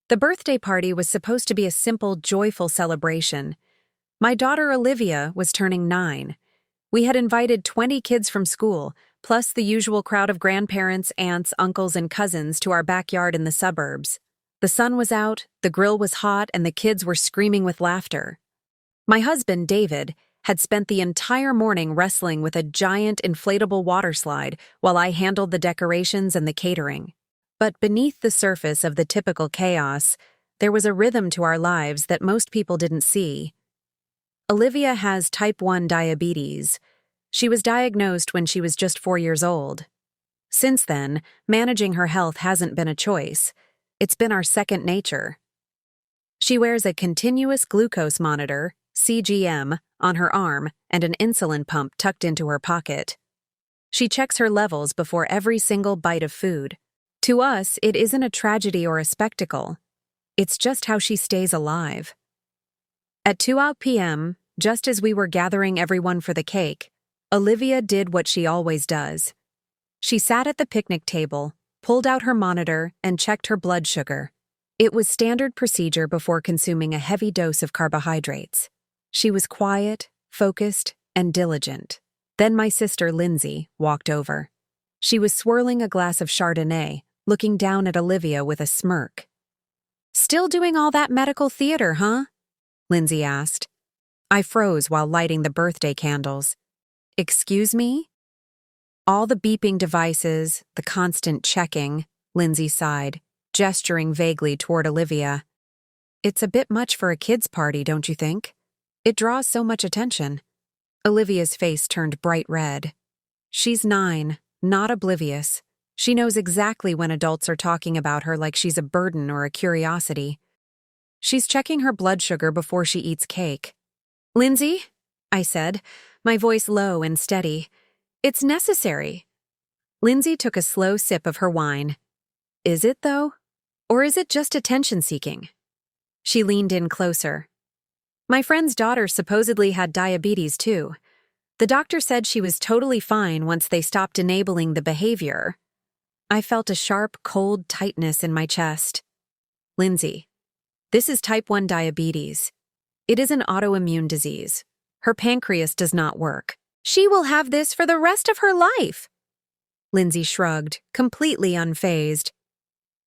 The birthday party was supposed to be a simple, joyful celebration. My daughter Olivia was turning 9. We had invited 20 kids from school, plus the usual crowd of grandparents, aunts, uncles, and cousins to our backyard in the suburbs. The sun was out, the grill was hot, and the kids were screaming with laughter. My husband, David, had spent the entire morning wrestling with a giant inflatable water slide while I handled the decorations and the catering. But beneath the surface of the typical chaos, there was a rhythm to our lives that most people didn't see. Olivia has type 1 diabetes. She was diagnosed when she was just 4 years old. Since then, managing her health hasn't been a choice. It's been our second nature. She wears a continuous glucose monitor, CGM, on her arm and an insulin pump tucked into her pocket. She checks her levels before every single bite of food. To us, it isn't a tragedy or a spectacle. It's just how she stays alive. At 2 p.m., just as we were gathering everyone for the cake, Olivia did what she always does. She sat at the picnic table, pulled out her monitor, and checked her blood sugar. It was standard procedure before consuming a heavy dose of carbohydrates. She was quiet, focused, and diligent. Then my sister, Lindsay, walked over. She was swirling a glass of Chardonnay, looking down at Olivia with a smirk. "Still doing all that medical theater, huh?" Lindsay asked. I froze while lighting the birthday candles. "Excuse me?" "All the beeping devices, the constant checking," Lindsay sighed, gesturing vaguely toward Olivia. "It's a bit much for a kid's party, don't you think? It draws so much attention." Olivia's face turned bright red. She's 9, not oblivious. She knows exactly when adults are talking about her like she's a burden or a curiosity. She's checking her blood sugar before she eats cake. "Lindsay," I said, my voice low and steady, "it's necessary." Lindsay took a slow sip of her wine. "Is it, though? Or is it just attention-seeking?" She leaned in closer. "My friend's daughter supposedly had diabetes, too. The doctor said she was totally fine once they stopped enabling the behavior." I felt a sharp, cold tightness in my chest. "Lindsay, this is type 1 diabetes. It is an autoimmune disease. Her pancreas does not work. She will have this for the rest of her life." Lindsay shrugged, completely unfazed.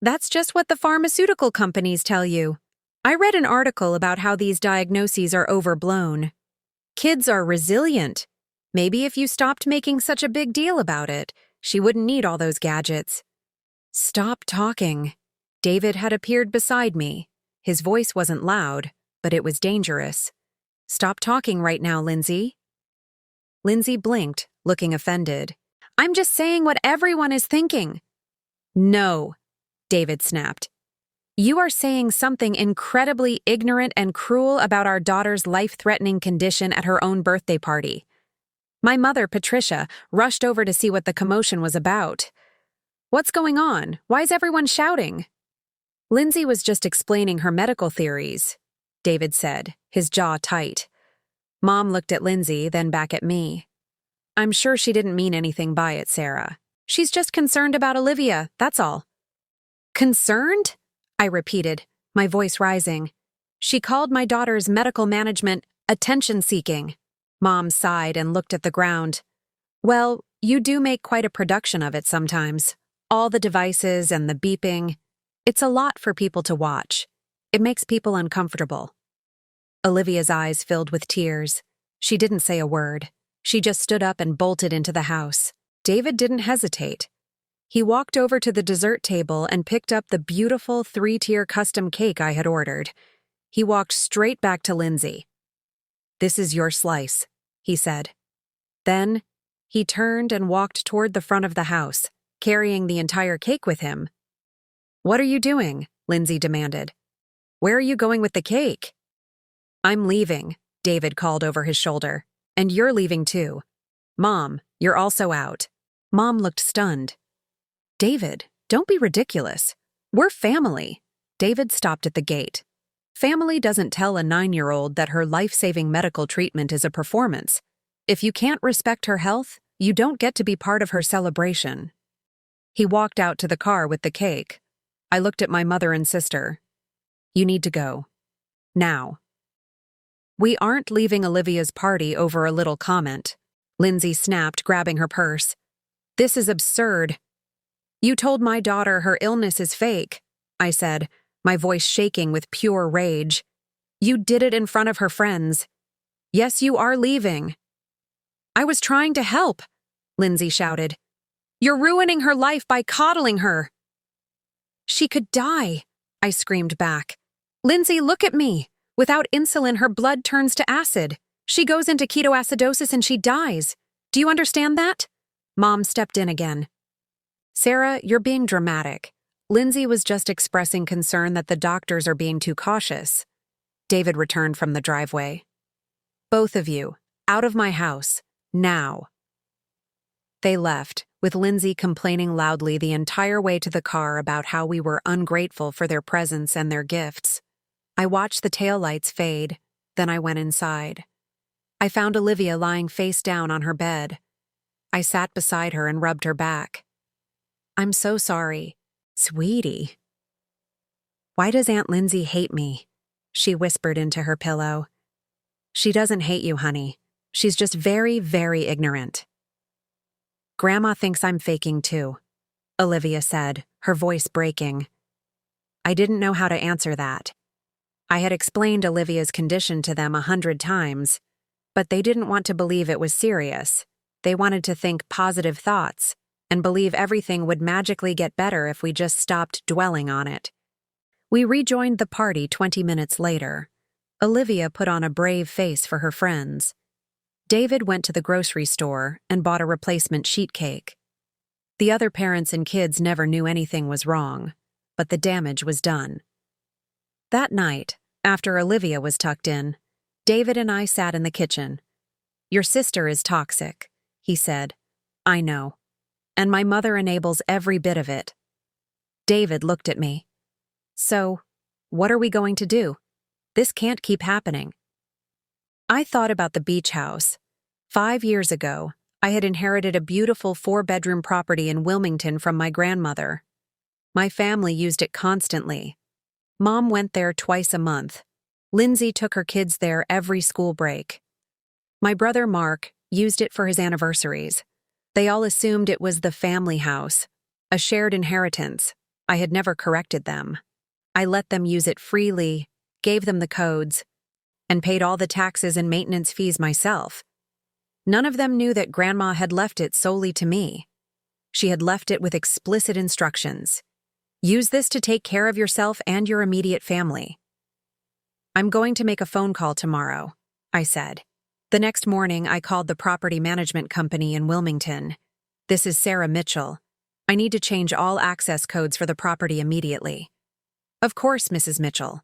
"That's just what the pharmaceutical companies tell you. I read an article about how these diagnoses are overblown. Kids are resilient. Maybe if you stopped making such a big deal about it, she wouldn't need all those gadgets." "Stop talking." David had appeared beside me. His voice wasn't loud, but it was dangerous. "Stop talking right now, Lindsay." Lindsay blinked, looking offended. "I'm just saying what everyone is thinking." "No," David snapped. "You are saying something incredibly ignorant and cruel about our daughter's life-threatening condition at her own birthday party." My mother, Patricia, rushed over to see what the commotion was about. "What's going on? Why is everyone shouting?" "Lindsay was just explaining her medical theories," David said, his jaw tight. Mom looked at Lindsay, then back at me. "I'm sure she didn't mean anything by it, Sarah. She's just concerned about Olivia, that's all." "Concerned?" I repeated, my voice rising. "She called my daughter's medical management attention-seeking." Mom sighed and looked at the ground. "Well, you do make quite a production of it sometimes. All the devices and the beeping. It's a lot for people to watch. It makes people uncomfortable." Olivia's eyes filled with tears. She didn't say a word. She just stood up and bolted into the house. David didn't hesitate. He walked over to the dessert table and picked up the beautiful 3-tier custom cake I had ordered. He walked straight back to Lindsay. "This is your slice," he said. Then, he turned and walked toward the front of the house, carrying the entire cake with him. "What are you doing?" Lindsay demanded. "Where are you going with the cake?" "I'm leaving," David called over his shoulder. "And you're leaving too. Mom, you're also out." Mom looked stunned. "David, don't be ridiculous. We're family." David stopped at the gate. Family doesn't tell a 9-year-old that her life-saving medical treatment is a performance. If you can't respect her health, you don't get to be part of her celebration. He walked out to the car with the cake. I looked at my mother and sister. You need to go. Now. We aren't leaving Olivia's party over a little comment, Lindsay snapped, grabbing her purse. This is absurd. You told my daughter her illness is fake, I said, my voice shaking with pure rage. You did it in front of her friends. Yes, you are leaving. I was trying to help, Lindsay shouted. You're ruining her life by coddling her. She could die, I screamed back. Lindsay, look at me. Without insulin, her blood turns to acid. She goes into ketoacidosis and she dies. Do you understand that? Mom stepped in again. Sarah, you're being dramatic. Lindsay was just expressing concern that the doctors are being too cautious. David returned from the driveway. Both of you, out of my house, now. They left, with Lindsay complaining loudly the entire way to the car about how we were ungrateful for their presents and their gifts. I watched the taillights fade, then I went inside. I found Olivia lying face down on her bed. I sat beside her and rubbed her back. I'm so sorry, sweetie. Why does Aunt Lindsay hate me? She whispered into her pillow. She doesn't hate you, honey. She's just very, very ignorant. Grandma thinks I'm faking too, Olivia said, her voice breaking. I didn't know how to answer that. I had explained Olivia's condition to them 100 times, but they didn't want to believe it was serious. They wanted to think positive thoughts and believe everything would magically get better if we just stopped dwelling on it. We rejoined the party 20 minutes later. Olivia put on a brave face for her friends. David went to the grocery store and bought a replacement sheet cake. The other parents and kids never knew anything was wrong, but the damage was done. That night, after Olivia was tucked in, David and I sat in the kitchen. Your sister is toxic, he said. I know. And my mother enables every bit of it. David looked at me. So, what are we going to do? This can't keep happening. I thought about the beach house. 5 years ago, I had inherited a beautiful 4-bedroom property in Wilmington from my grandmother. My family used it constantly. Mom went there twice a month. Lindsay took her kids there every school break. My brother Mark used it for his anniversaries. They all assumed it was the family house, a shared inheritance. I had never corrected them. I let them use it freely, gave them the codes, and paid all the taxes and maintenance fees myself. None of them knew that Grandma had left it solely to me. She had left it with explicit instructions. Use this to take care of yourself and your immediate family. I'm going to make a phone call tomorrow, I said. The next morning, I called the property management company in Wilmington. This is Sarah Mitchell. I need to change all access codes for the property immediately. Of course, Mrs. Mitchell.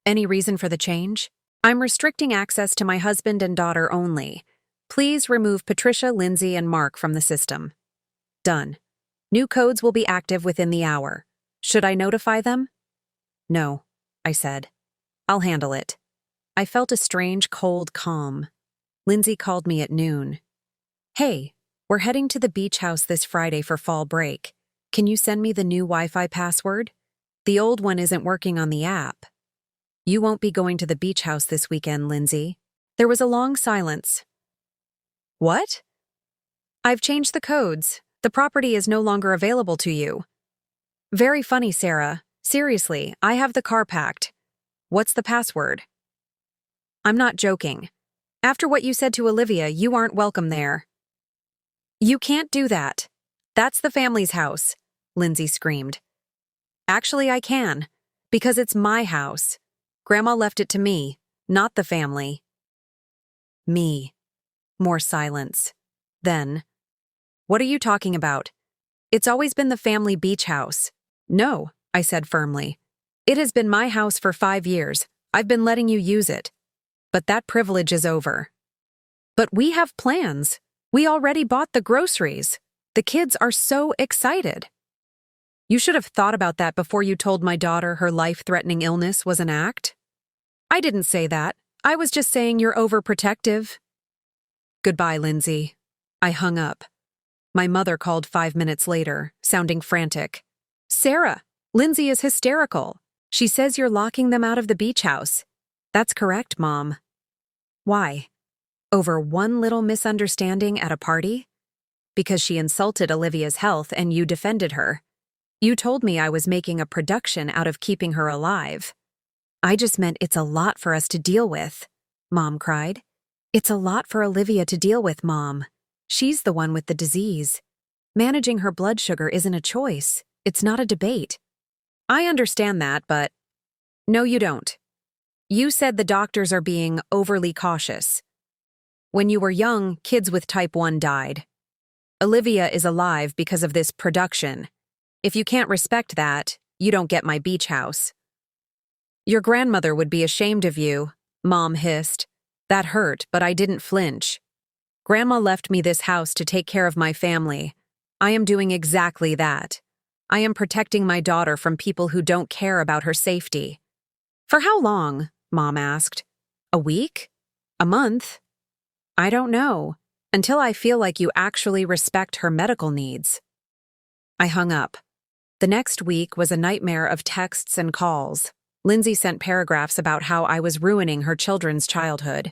Any reason for the change? I'm restricting access to my husband and daughter only. Please remove Patricia, Lindsay, and Mark from the system. Done. New codes will be active within the hour. Should I notify them? No, I said. I'll handle it. I felt a strange, cold calm. Lindsay called me at noon. Hey, we're heading to the beach house this Friday for fall break. Can you send me the new Wi-Fi password? The old one isn't working on the app. You won't be going to the beach house this weekend, Lindsay. There was a long silence. What? I've changed the codes. The property is no longer available to you. Very funny, Sarah. Seriously, I have the car packed. What's the password? I'm not joking. After what you said to Olivia, you aren't welcome there. You can't do that. That's the family's house, Lindsay screamed. Actually, I can, because it's my house. Grandma left it to me, not the family. Me. More silence. Then, what are you talking about? It's always been the family beach house. No, I said firmly. It has been my house for 5 years. I've been letting you use it. But that privilege is over. But we have plans. We already bought the groceries. The kids are so excited. You should have thought about that before you told my daughter her life-threatening illness was an act. I didn't say that. I was just saying you're overprotective. Goodbye, Lindsay. I hung up. My mother called 5 minutes later, sounding frantic. Sarah, Lindsay is hysterical. She says you're locking them out of the beach house. That's correct, Mom. Why? Over one little misunderstanding at a party? Because she insulted Olivia's health and you defended her. You told me I was making a production out of keeping her alive. I just meant it's a lot for us to deal with, Mom cried. It's a lot for Olivia to deal with, Mom. She's the one with the disease. Managing her blood sugar isn't a choice. It's not a debate. I understand that, but… No, you don't. You said the doctors are being overly cautious. When you were young, kids with type 1 died. Olivia is alive because of this production. If you can't respect that, you don't get my beach house. Your grandmother would be ashamed of you, Mom hissed. That hurt, but I didn't flinch. Grandma left me this house to take care of my family. I am doing exactly that. I am protecting my daughter from people who don't care about her safety. For how long? Mom asked. A week? A month? I don't know. Until I feel like you actually respect her medical needs. I hung up. The next week was a nightmare of texts and calls. Lindsay sent paragraphs about how I was ruining her children's childhood.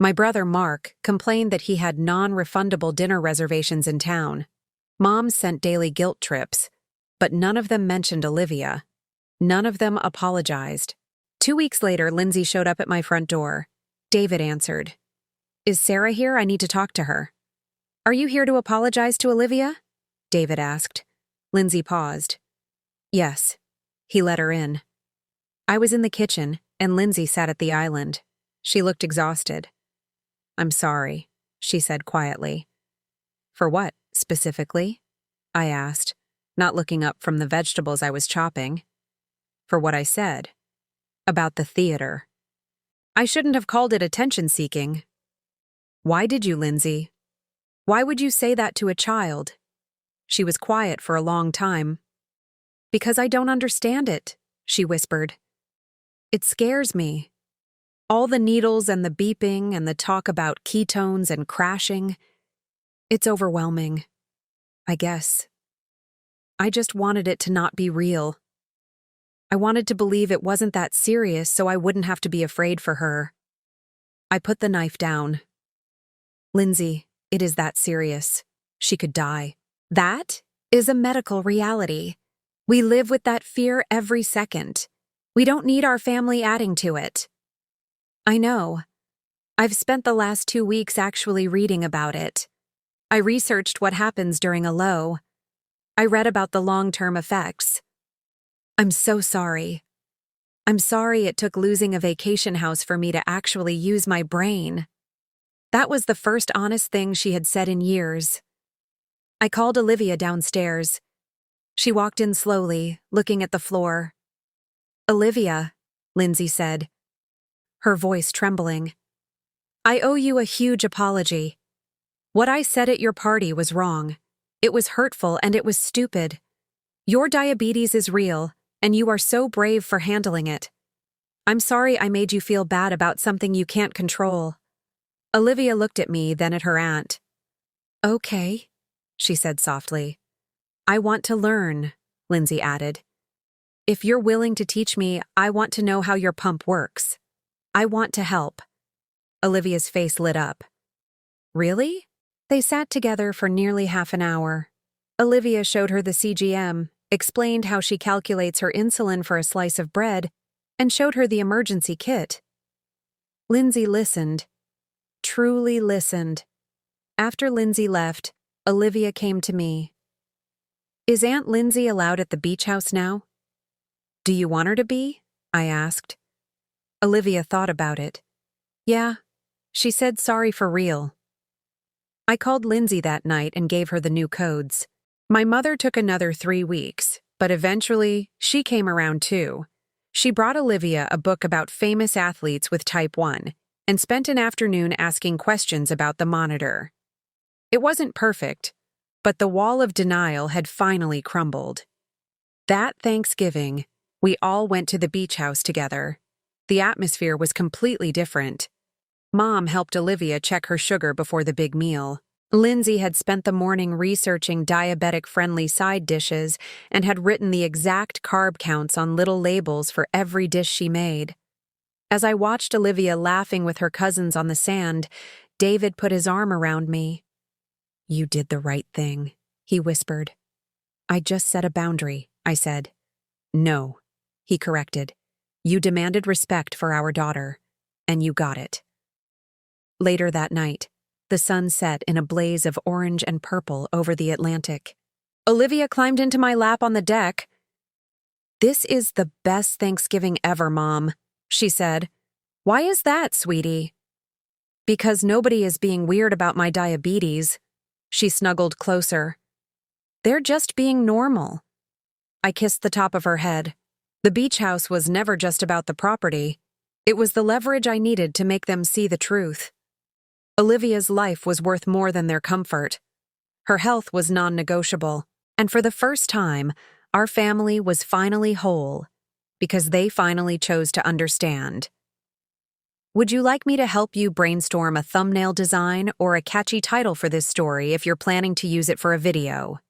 My brother Mark complained that he had non-refundable dinner reservations in town. Mom sent daily guilt trips, but none of them mentioned Olivia. None of them apologized. 2 weeks later, Lindsay showed up at my front door. David answered. Is Sarah here? I need to talk to her. Are you here to apologize to Olivia? David asked. Lindsay paused. Yes. He let her in. I was in the kitchen, and Lindsay sat at the island. She looked exhausted. I'm sorry, she said quietly. For what, specifically? I asked, not looking up from the vegetables I was chopping. For what I said. About the theater. I shouldn't have called it attention-seeking. Why did you, Lindsay? Why would you say that to a child? She was quiet for a long time. Because I don't understand it, she whispered. It scares me. All the needles and the beeping and the talk about ketones and crashing. It's overwhelming. I guess. I just wanted it to not be real. I wanted to believe it wasn't that serious so I wouldn't have to be afraid for her. I put the knife down. Lindsay, it is that serious. She could die. That is a medical reality. We live with that fear every second. We don't need our family adding to it. I know. I've spent the last 2 weeks actually reading about it. I researched what happens during a low. I read about the long-term effects. I'm so sorry. I'm sorry it took losing a vacation house for me to actually use my brain. That was the first honest thing she had said in years. I called Olivia downstairs. She walked in slowly, looking at the floor. Olivia, Lindsay said, her voice trembling. I owe you a huge apology. What I said at your party was wrong. It was hurtful and it was stupid. Your diabetes is real, and you are so brave for handling it. I'm sorry I made you feel bad about something you can't control. Olivia looked at me, then at her aunt. Okay, she said softly. I want to learn, Lindsay added. If you're willing to teach me, I want to know how your pump works. I want to help. Olivia's face lit up. Really? They sat together for nearly half an hour. Olivia showed her the CGM, explained how she calculates her insulin for a slice of bread, and showed her the emergency kit. Lindsay listened. Truly listened. After Lindsay left, Olivia came to me. Is Aunt Lindsay allowed at the beach house now? Do you want her to be? I asked. Olivia thought about it. Yeah, she said sorry for real. I called Lindsay that night and gave her the new codes. My mother took another 3 weeks, but eventually she came around too. She brought Olivia a book about famous athletes with type 1 and spent an afternoon asking questions about the monitor. It wasn't perfect, but the wall of denial had finally crumbled. That Thanksgiving, we all went to the beach house together. The atmosphere was completely different. Mom helped Olivia check her sugar before the big meal. Lindsay had spent the morning researching diabetic-friendly side dishes and had written the exact carb counts on little labels for every dish she made. As I watched Olivia laughing with her cousins on the sand, David put his arm around me. "You did the right thing," he whispered. "I just set a boundary," I said. "No," he corrected. "You demanded respect for our daughter, and you got it." Later that night, the sun set in a blaze of orange and purple over the Atlantic. Olivia climbed into my lap on the deck. "This is the best Thanksgiving ever, Mom," she said. "Why is that, sweetie?" "Because nobody is being weird about my diabetes." She snuggled closer. "They're just being normal." I kissed the top of her head. The beach house was never just about the property. It was the leverage I needed to make them see the truth. Olivia's life was worth more than their comfort. Her health was non-negotiable, and for the first time, our family was finally whole, because they finally chose to understand. Would you like me to help you brainstorm a thumbnail design or a catchy title for this story if you're planning to use it for a video?